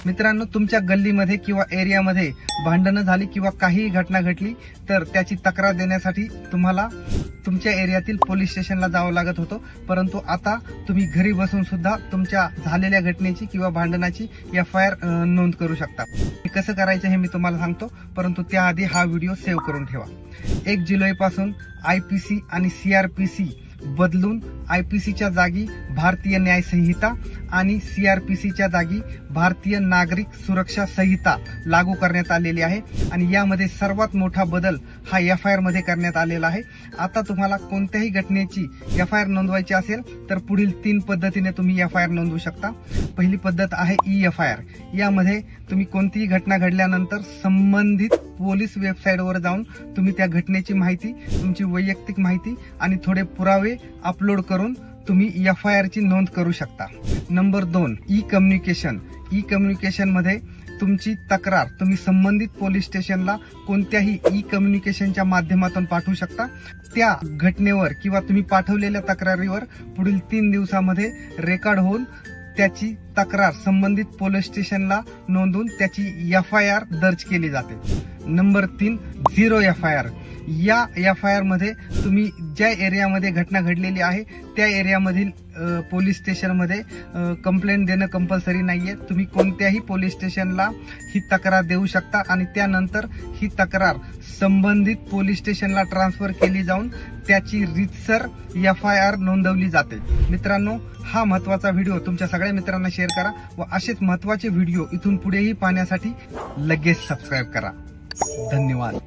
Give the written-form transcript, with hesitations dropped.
मित्रांनो, तुमच्या गल्लीमध्ये किंवा एरियामध्ये भांडणं झाली किंवा काही घटना घडली तर त्याची तक्रार देण्यासाठी तुम्हाला तुमच्या एरियातील पोलीस स्टेशनला जावं लागत होतं, परंतु आता तुम्ही घरी बसून सुद्धा तुमच्या झालेल्या घटनेची किंवा भांडणाची FIR नोंद करू शकता। कसं करायचं हे मी तुम्हाला सांगतो, परंतु त्याआधी हा व्हिडिओ सेव्ह करून ठेवा। 1 जुलैपासून IPC आणि CRPC बदलून IPCच्या जागी भारतीय न्याय संहिता आणि CRPCच्या जागी भारतीय नागरिक सुरक्षा संहिता लागू करण्यात आलेली आहे आणि यामध्ये सर्वात मोठा बदल हा FIR मध्ये करण्यात आलेला आहे। आता तुम्हाला कोणत्याही घटनेची FIR नोंदवायची असेल तर पुढील 3 पद्धतीने तुम्ही FIR नोंदवू शकता। पहिली पद्धत आहे E-FIR। यामध्ये तुम्ही कोणतीही घटना घडल्यानंतर संबंधित पोलीस वेबसाईटवर जाऊन तुम्ही त्या घटनेची माहिती, तुमची वैयक्तिक माहिती आणि थोडे पुरावे अपलोड करून तुम्ही FIR ची नोंद करू शकता। Number 2, E-communication. ई-कम्युनिकेशन मध्ये तुमची तक्रार तुम्ही संबंधित पोलीस स्टेशनला कोणत्याही ई-कम्युनिकेशनच्या माध्यमातून पाठवू शकता। त्या घटनेवर किंवा तुम्ही पाठवलेल्या तक्रारीवर पुढील 3 दिवसामध्ये रेकॉर्ड होऊन त्याची तक्रार संबंधित पोलीस स्टेशनला नोंदवून त्याची FIR दर्ज केली जाते। Number 3, zero FIR। या FIR मध्ये तुम्ही ज्या एरियामध्ये घटना घडलेली आहे त्या एरियामधील पोलीस स्टेशनमध्ये कंप्लेंट देणं कंपल्सरी नाहीये। तुम्ही कोणत्याही पोलीस स्टेशनला ही तक्रार देऊ शकता आणि त्यानंतर ही तक्रार संबंधित पोलीस स्टेशनला ट्रान्सफर केली जाऊन त्याची रीतसर FIR नोंदवली जाते। मित्रांनो, हा महत्त्वाचा व्हिडिओ तुमच्या सगळ्या मित्रांना शेअर करा व असेच महत्त्वाचे व्हिडिओ इथून पुढेही पाहण्यासाठी लगेच सबस्क्राईब करा। धन्यवाद।